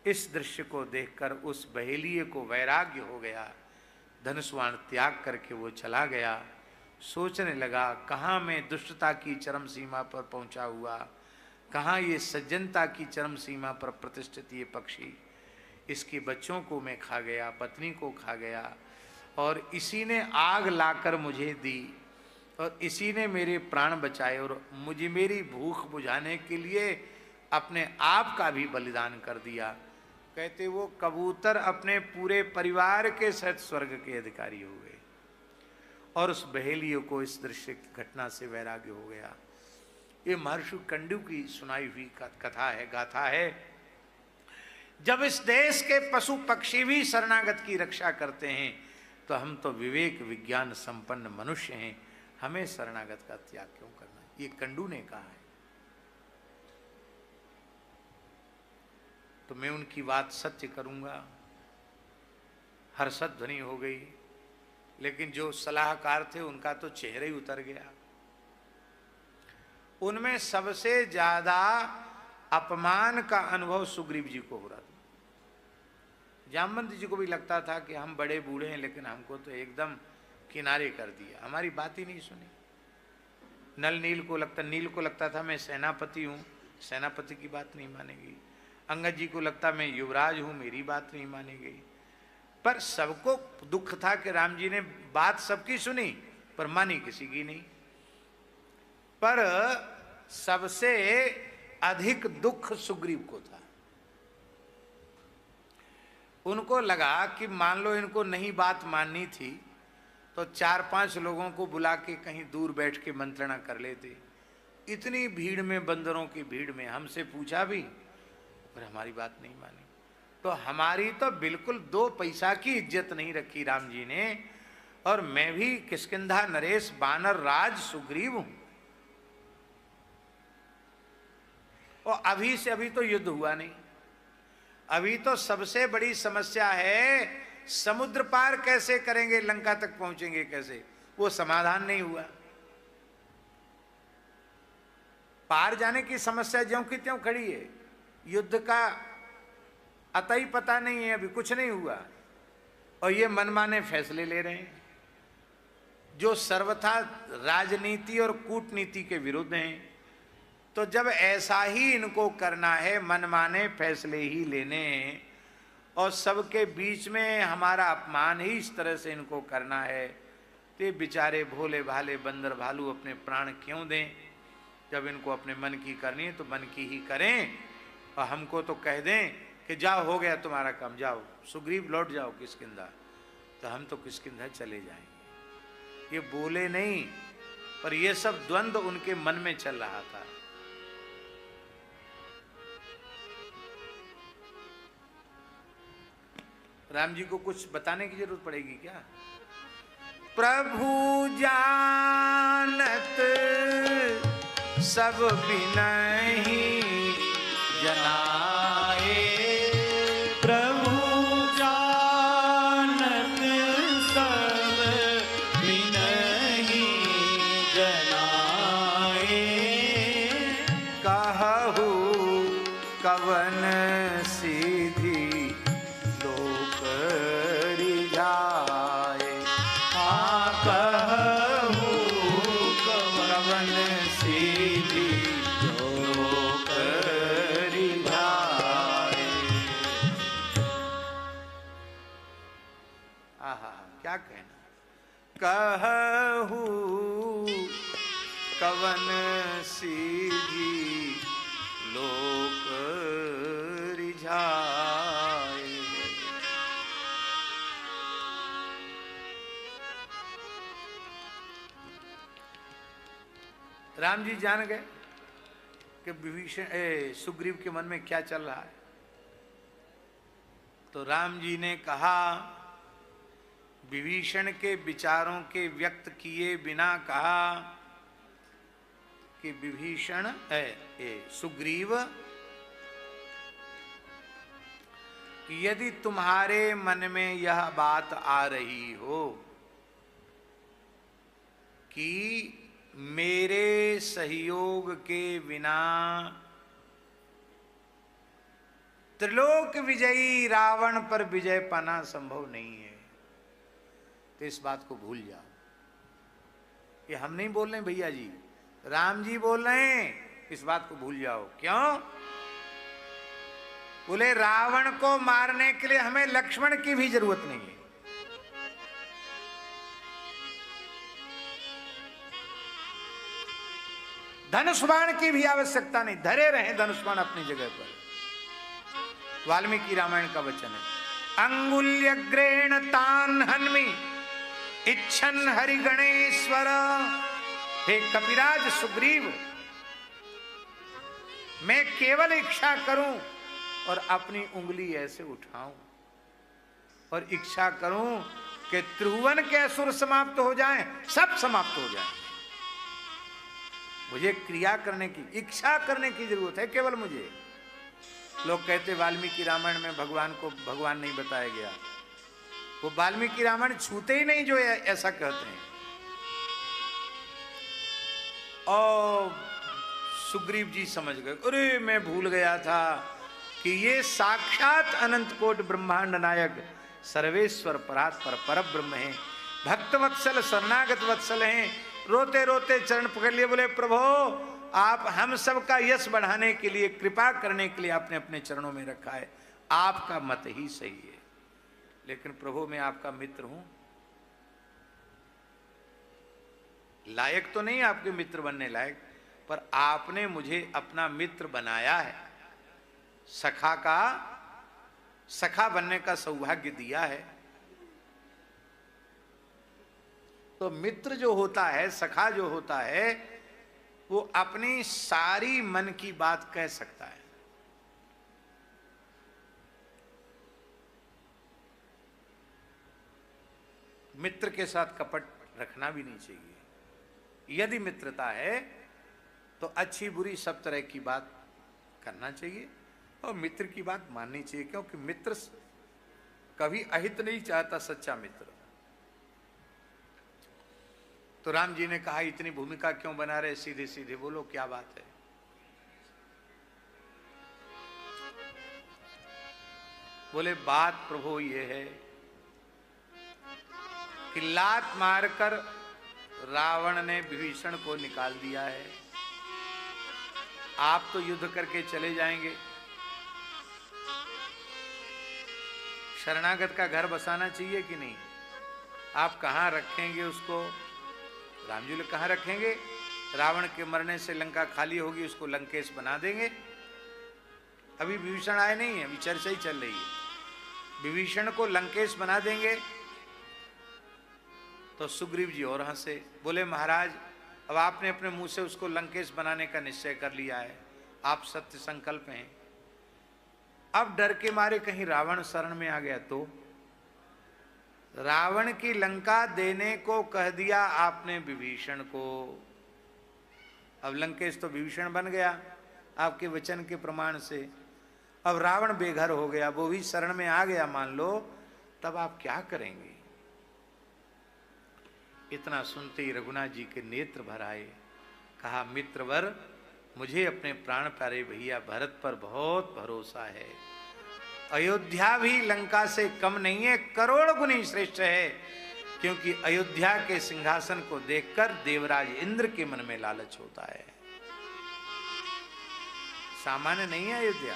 इस दृश्य को देखकर उस बहेलिये को वैराग्य हो गया, धनुष्वाण त्याग करके वो चला गया। सोचने लगा, कहाँ मैं दुष्टता की चरम सीमा पर पहुंचा हुआ, कहाँ ये सज्जनता की चरम सीमा पर प्रतिष्ठित ये पक्षी, इसके बच्चों को मैं खा गया, पत्नी को खा गया, और इसी ने आग लाकर मुझे दी, और इसी ने मेरे प्राण बचाए, और मुझे मेरी भूख बुझाने के लिए अपने आप का भी बलिदान कर दिया। कहते वो कबूतर अपने पूरे परिवार के सहित स्वर्ग के अधिकारी हो गए। और उस बहेलियों को इस दृश्य की घटना से वैराग्य हो गया। ये महर्षि कंडू की सुनाई हुई कथा है, गाथा है। जब इस देश के पशु पक्षी भी शरणागत की रक्षा करते हैं, तो हम तो विवेक विज्ञान संपन्न मनुष्य हैं, हमें शरणागत का त्याग क्यों करना। ये कंडू ने कहा है। तो मैं उनकी बात सत्य करूंगा। हर्षद ध्वनि हो गई, लेकिन जो सलाहकार थे उनका तो चेहरा ही उतर गया। उनमें सबसे ज्यादा अपमान का अनुभव सुग्रीव जी को हो रहा था। जामवंत जी को भी लगता था कि हम बड़े बूढ़े हैं, लेकिन हमको तो एकदम किनारे कर दिया, हमारी बात ही नहीं सुनी। नील को लगता था मैं सेनापति हूँ, सेनापति की बात नहीं मानेगी। अंगद जी को लगता मैं युवराज हूँ, मेरी बात नहीं मानी गई। पर सबको दुख था कि राम जी ने बात सबकी सुनी, पर मानी किसी की नहीं। पर सबसे अधिक दुख सुग्रीव को था। उनको लगा कि मान लो इनको नहीं बात माननी थी तो 4-5 लोगों को बुला के कहीं दूर बैठ के मंत्रणा कर लेते। इतनी भीड़ में, बंदरों की भीड़ में हमसे पूछा भी, पर हमारी बात नहीं मानी। तो हमारी तो बिल्कुल 2 पैसा की इज्जत नहीं रखी राम जी ने। और मैं भी किष्किंधा नरेश बानर राज सुग्रीव हूं, और अभी तो युद्ध हुआ नहीं। अभी तो सबसे बड़ी समस्या है समुद्र पार कैसे करेंगे, लंका तक पहुंचेंगे कैसे, वो समाधान नहीं हुआ। पार जाने की समस्या ज्यों की त्यों खड़ी है, युद्ध का अतई पता नहीं है, अभी कुछ नहीं हुआ। और ये मनमाने फैसले ले रहे हैं जो सर्वथा राजनीति और कूटनीति के विरुद्ध हैं। तो जब ऐसा ही इनको करना है, मनमाने फैसले ही लेने, और सबके बीच में हमारा अपमान ही इस तरह से इनको करना है, तो बेचारे भोले भाले बंदर भालू अपने प्राण क्यों दें। जब इनको अपने मन की करनी है तो मन की ही करें, और हमको तो कह दें कि जाओ हो गया तुम्हारा काम, जाओ सुग्रीव लौट जाओ किष्किंधा, तो हम तो किष्किंधा चले जाएंगे। ये बोले नहीं, पर ये सब द्वंद्व उनके मन में चल रहा था। राम जी को कुछ बताने की जरूरत पड़ेगी क्या। प्रभु जानत सब बिनहि जनाए, प्रभु जानत सब बिनहि जनाए, कहु कवन सीधी लोक रिझाए। कहु कवन सीधी लोक रिझाए। आहा, क्या कहना। कहु कवन सीधी लोक रिझाए। राम जी जान गए कि विभीषण सुग्रीव के मन में क्या चल रहा है। तो राम जी ने कहा विभीषण के विचारों के व्यक्त किए बिना कहा कि विभीषण सुग्रीव, यदि तुम्हारे मन में यह बात आ रही हो कि मेरे सहयोग के बिना त्रिलोक विजयी रावण पर विजय पाना संभव नहीं है, तो इस बात को भूल जाओ। ये हम नहीं बोल रहे भैया जी, राम जी बोल रहे हैं, इस बात को भूल जाओ। क्यों? बोले रावण को मारने के लिए हमें लक्ष्मण की भी जरूरत नहीं है। धनुष बाण की भी आवश्यकता नहीं, धरे रहे धनुष बाण अपनी जगह पर। वाल्मीकि रामायण का वचन है, अंगुल्यग्रेण तान हन्मि इच्छन हरिगणेश्वर। हे कपिराज सुग्रीव, मैं केवल इच्छा करूं और अपनी उंगली ऐसे उठाऊं और इच्छा करूं कि त्रिभुवन के असुर समाप्त हो जाएं, सब समाप्त हो जाएं। मुझे क्रिया करने की, इच्छा करने की जरूरत है केवल मुझे। लोग कहते वाल्मीकि रामायण में भगवान को भगवान नहीं बताया गया। वो वाल्मीकि रामायण छूते ही नहीं जो ऐसा कहते हैं। और सुग्रीव जी समझ गए, अरे मैं भूल गया था कि ये साक्षात अनंत कोट ब्रह्मांड नायक सर्वेश्वर परात्पर परब्रह्म है, भक्त वत्सल शरणागत वत्सल हैं। रोते रोते चरण पकड़ लिए, बोले प्रभु आप हम सब का यश बढ़ाने के लिए, कृपा करने के लिए आपने अपने चरणों में रखा है, आपका मत ही सही है। लेकिन प्रभु मैं आपका मित्र हूं, लायक तो नहीं आपके मित्र बनने लायक, पर आपने मुझे अपना मित्र बनाया है, सखा बनने का सौभाग्य दिया है। तो मित्र जो होता है, सखा जो होता है, वो अपनी सारी मन की बात कह सकता है। मित्र के साथ कपट रखना भी नहीं चाहिए। यदि मित्रता है तो अच्छी बुरी सब तरह की बात करना चाहिए और मित्र की बात माननी चाहिए, क्योंकि मित्र कभी अहित नहीं चाहता, सच्चा मित्र। तो राम जी ने कहा इतनी भूमिका क्यों बना रहे, सीधे सीधे बोलो क्या बात है। बोले बात प्रभु ये है कि लात मारकर रावण ने विभीषण को निकाल दिया है, आप तो युद्ध करके चले जाएंगे, शरणागत का घर बसाना चाहिए कि नहीं? आप कहां रखेंगे उसको? राम जी लोग कहां रखेंगे? रावण के मरने से लंका खाली होगी, उसको लंकेश बना देंगे। अभी विभीषण आए नहीं है, अभी चर्चा ही चल रही है। विभीषण को लंकेश बना देंगे। तो सुग्रीव जी और हंसे, बोले महाराज अब आपने अपने मुंह से उसको लंकेश बनाने का निश्चय कर लिया है, आप सत्य संकल्प हैं, अब डर के मारे कहीं रावण शरण में आ गया तो? रावण की लंका देने को कह दिया आपने विभीषण को, अब लंकेश तो विभीषण बन गया आपके वचन के प्रमाण से। अब रावण बेघर हो गया, वो भी शरण में आ गया मान लो, तब आप क्या करेंगे? इतना सुनते ही रघुनाथ जी के नेत्र भर आए। कहा मित्रवर, मुझे अपने प्राण प्यारे भैया भरत पर बहुत भरोसा है। अयोध्या भी लंका से कम नहीं है, करोड़ गुनी श्रेष्ठ है, क्योंकि अयोध्या के सिंहासन को देखकर देवराज इंद्र के मन में लालच होता है। सामान्य नहीं है अयोध्या।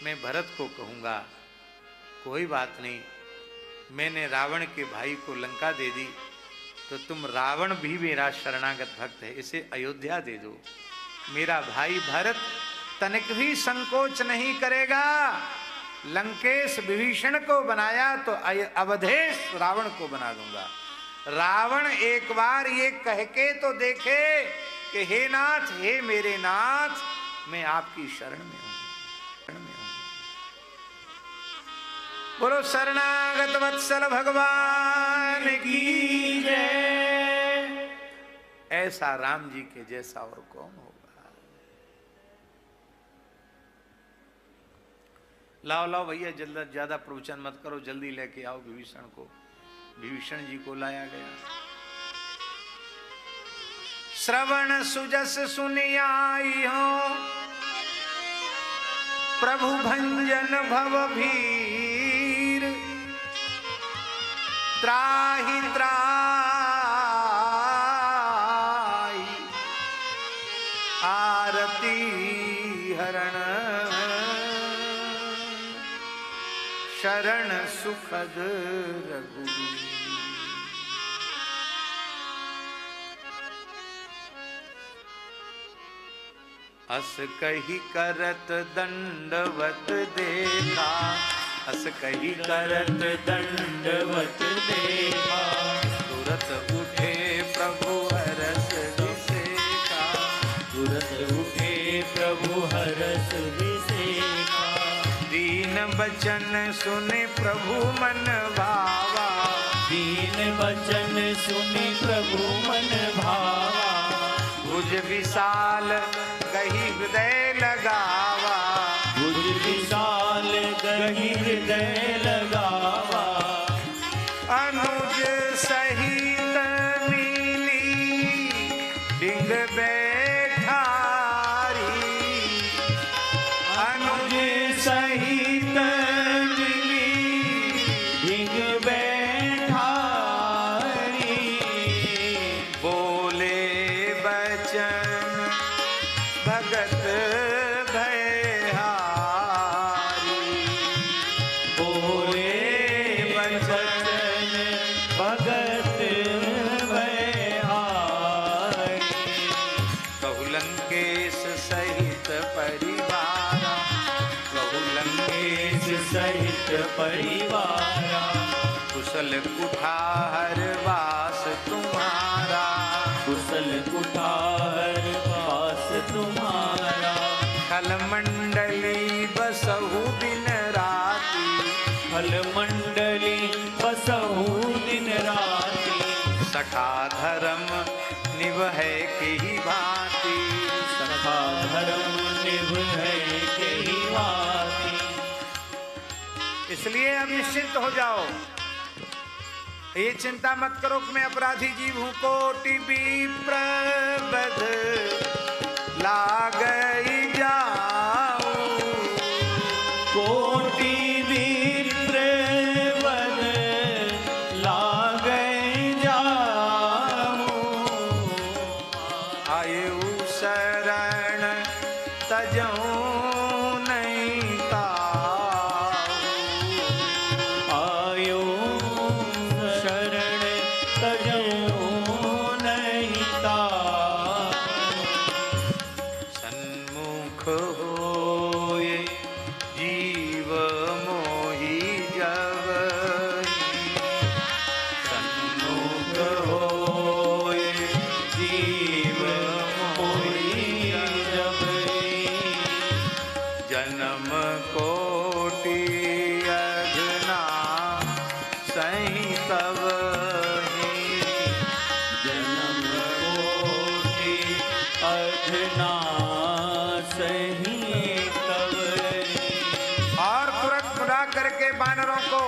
मैं भरत को कहूंगा कोई बात नहीं, मैंने रावण के भाई को लंका दे दी, तो तुम रावण भी मेरा शरणागत भक्त है, इसे अयोध्या दे दो। मेरा भाई भरत तनिक भी संकोच नहीं करेगा। लंकेश विभीषण को बनाया तो अवधेश रावण को बना दूंगा। रावण एक बार ये कह के तो देखे कि हे नाथ, हे मेरे नाथ, मैं आपकी शरण में हूं, शरण में हूं। बोलो शरणागत वत्सल भगवान की जय। ऐसा राम जी के जैसा और कौन होगा। लाओ लाओ भैया, जल्द ज्यादा प्रवचन मत करो, जल्दी लेके आओ विभीषण को। विभीषण जी को लाया गया। श्रवण सुजस सुनि आई हो, प्रभु भंजन भव भीर, त्राहि त्राहि आरती हरण, शरण सुखद रघुवीर। अस कही करत दंडवत देखा, अस कही करत दंडवत देखा, तुरत उठे प्रभु हरस विसेखा, तुरत उठे प्रभु हरस विसेखा। दीन बचन सुने प्रभु मन भावा, दीन बचन सुनि प्रभु मन भावा, भुज विशाल कही हृदय लगावा, भुज विशाल कही हृदय लगावा। अनुज सहित नीली डिंग बैठारी, अनुज सहित नीली ढिंग बैठारी, बोले बचन भगत भयहारी, बोले बचन भगत भयहारी। कहु लंकेश सहित परिवारा, कहु लंकेश सहित परिवारा, कुशल कुठार वास तुम्हारा, कुशल कुठार वास तुम्हारा। खल मंडली बसहु दिन राती, फल मंडली बसहु दिन राती, सखा धर्म निभै की भांति, सखा धर्म निभै केहि भांति। इसलिए अब निश्चिंत हो जाओ, ये चिंता मत करो कि मैं अपराधी जीव हूं। कोटि विप्रबध लागई जाऊं, कोटि विप्रबध लागई जाऊं, आयु शरण तजऊं नहीं ताऊं, आयो शरण तजऊं नहीं ताऊं। सन्मुख होए जीव मोहि जबहि, सन्मुख होए जीव मोहि जबहि, जन्म कोटि अघना सही तबहि, जन्म कोटि अघना सही तबहि। और तुरंत बुला करके बानरों को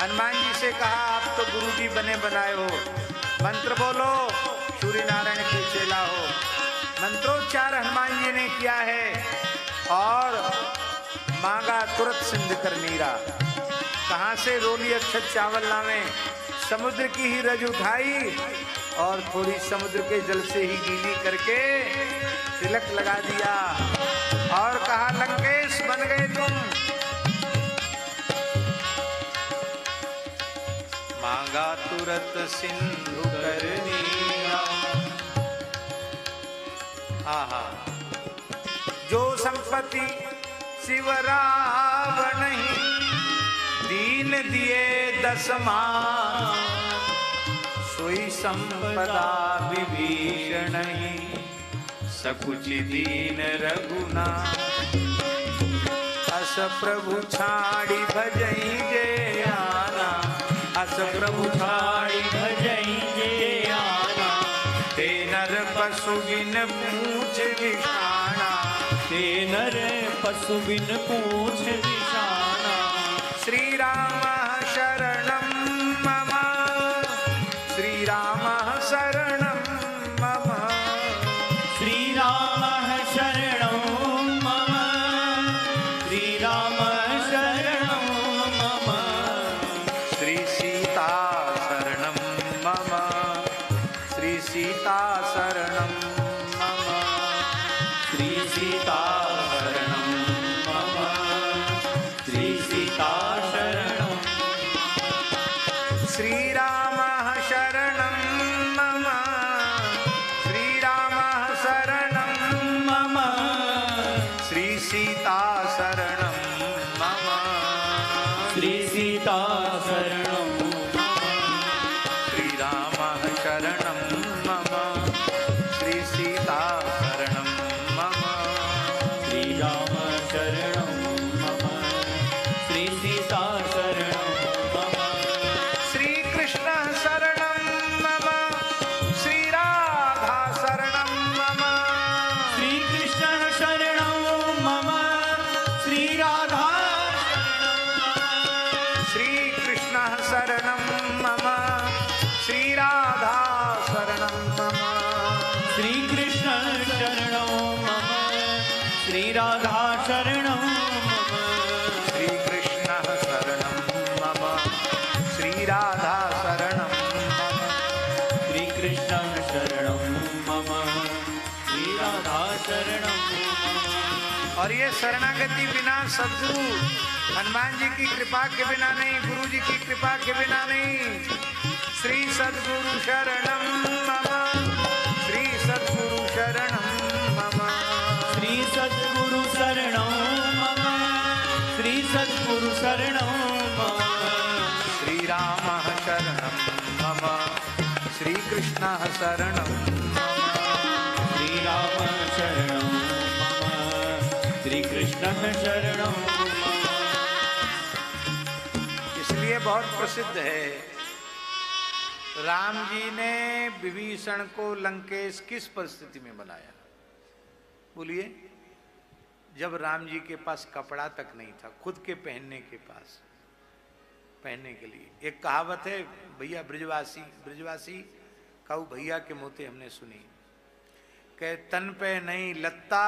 हनुमान जी से कहा, आप तो गुरु जी बने बनाए हो, मंत्र बोलो, सूर्य नारायण के चेला हो। मंत्रोच्चार हनुमान जी ने किया है और मांगा तुरंत सिंध कर नीरा। कहाँ से रोली अक्षत चावल लावे, समुद्र की ही रज उठाई और थोड़ी समुद्र के जल से ही गीली करके तिलक लगा दिया और कहा, लंकेश बन गए तुम। मांगा तुरत सिंधु कर नीरा। आहा, जो संपत्ति शिव रावण ही दीन दिए दसमा, सोई संपदा विभीषण ही सकुच दीन रघुना। अस प्रभु छाड़ी भजई जे आना, अस प्रभु छाड़ी भजई जे आना, ते नर पशु बिन पूछ विषाणा, ते नर पशु बिन पूछ विषाणा। श्री राम शरणं मम, श्री राम शरणं मम, श्री राम शरणं मम, श्री राम शरणं मम, श्री सीता शरणं मम, श्री सीता शरणं मम, श्री सीता शरणं मम, श्री सीता शरणं, श्री राम शरणं मम, श्री राम शरणं मम, श्री सीता शरणं मम, श्री सीता शरणं मम, श्री राम शरणं मम, श्री सीता शरणं मम, श्री राम शरणं मम, श्री सीता शरणं मम, श्री कृष्ण शरणं मम, श्री राधा शरणं मम, श्री कृष्ण शरणं मम, श्री राधा श्री कृष्ण शरणं मम, श्री राधा शरणं मम, श्री कृष्ण शरणं मम, श्री राधा शरणं मम, श्री कृष्ण शरणं मम, श्री राधा शरणं मम, श्री कृष्ण शरणं मम, श्री राधा शरणं मम। और ये शरणागति बिना सद्गुरु हनुमान जी की कृपा के बिना नहीं, गुरु जी की कृपा के बिना नहीं। श्री सद्गुरु शरणं मम, श्री सद्गुरु शरणं मम, श्री सद्गुरु शरणं मम, श्री सद्गुरु शरणं मम, श्री राम शरणं मम, श्री कृष्ण शरणं मम, श्री राम शरणं मम, श्री कृष्ण शरणं मम। इसलिए बहुत प्रसिद्ध है, राम जी ने विभीषण को लंकेश किस परिस्थिति में बनाया? बोलिए। जब राम जी के पास कपड़ा तक नहीं था खुद के पहनने के पास, पहनने के लिए। एक कहावत है, भैया ब्रजवासी काऊ भैया के मुँह हमने सुनी, कहे तन पे नहीं लत्ता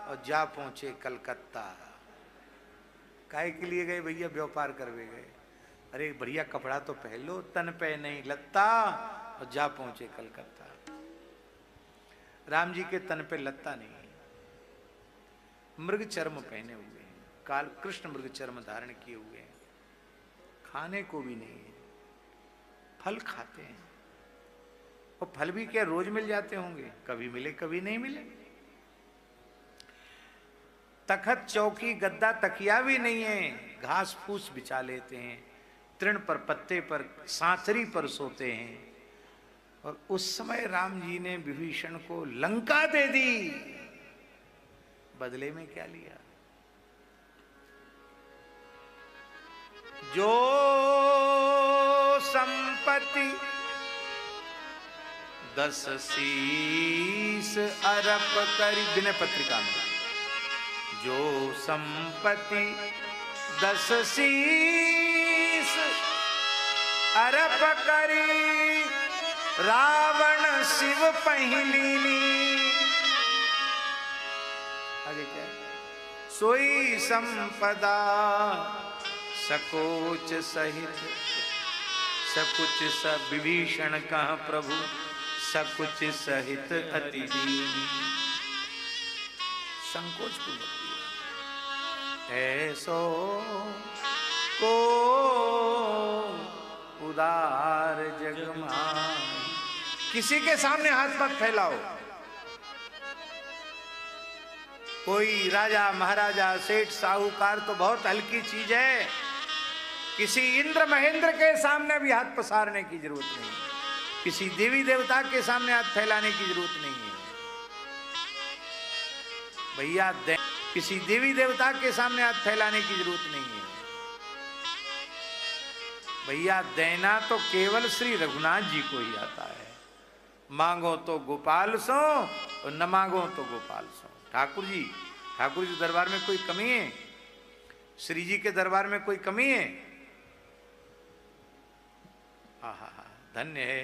और जा पहुंचे कलकत्ता। काहे के लिए गए भैया? व्यापार करवे गए। अरे बढ़िया कपड़ा तो पहन लो, तन पे नहीं लत्ता और जा पहुंचे कलकत्ता। राम जी के तन पे लत्ता नहीं है, मृग चर्म पहने हुए हैं, काल कृष्ण मृग चर्म धारण किए हुए हैं, खाने को भी नहीं है, फल खाते हैं। और फल भी क्या रोज मिल जाते होंगे? कभी मिले कभी नहीं मिले। तखत चौकी गद्दा तकिया भी नहीं है, घास फूस बिछा लेते हैं, तृण पर पत्ते पर सांसरी पर सोते हैं। और उस समय राम जी ने विभीषण को लंका दे दी, बदले में क्या लिया? जो संपत्ति 10 शीस अरप करी, विनय पत्रिका में, जो संपत्ति 10 शीस अरप करी, रावण शिव पहिलीनी। आगे क्या है? सोई संपदा सकोच सहित, सकुच स विभीषण कहा प्रभु, सकुच सहित अति दीन। संकोच पूर्वक ऐसो को उदार जगमान। किसी के सामने हाथ मत फैलाओ। कोई राजा महाराजा सेठ साहूकार तो बहुत हल्की चीज है, किसी इंद्र महेंद्र के सामने भी हाथ पसारने की जरूरत नहीं, किसी देवी देवता के सामने हाथ फैलाने की जरूरत नहीं है। भैया किसी देवी देवता के सामने हाथ फैलाने की जरूरत नहीं है भैया। देना तो केवल श्री रघुनाथ जी को ही आता है। मांगो तो गोपाल सो और न मांगो तो गोपाल सो। ठाकुर जी दरबार में कोई कमी है? श्री जी के दरबार में कोई कमी है? आहा, धन्य है।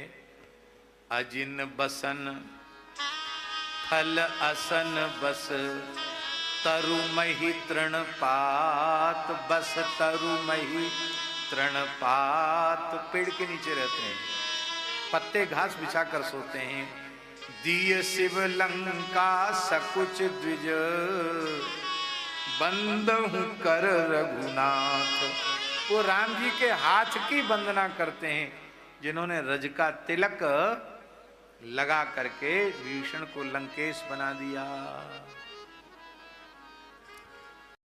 अजिन बसन फल असन बस तरुमहि तृणपात बस तरुमहि तृणपात। पेड़ के नीचे रहते हैं, पत्ते घास बिछा कर सोते हैं। दिय शिव लंका सकुच द्विज बंदहु कर रघुनाथ। वो राम जी के हाथ की वंदना करते हैं जिन्होंने रज का तिलक लगा करके विभीषण को लंकेश बना दिया।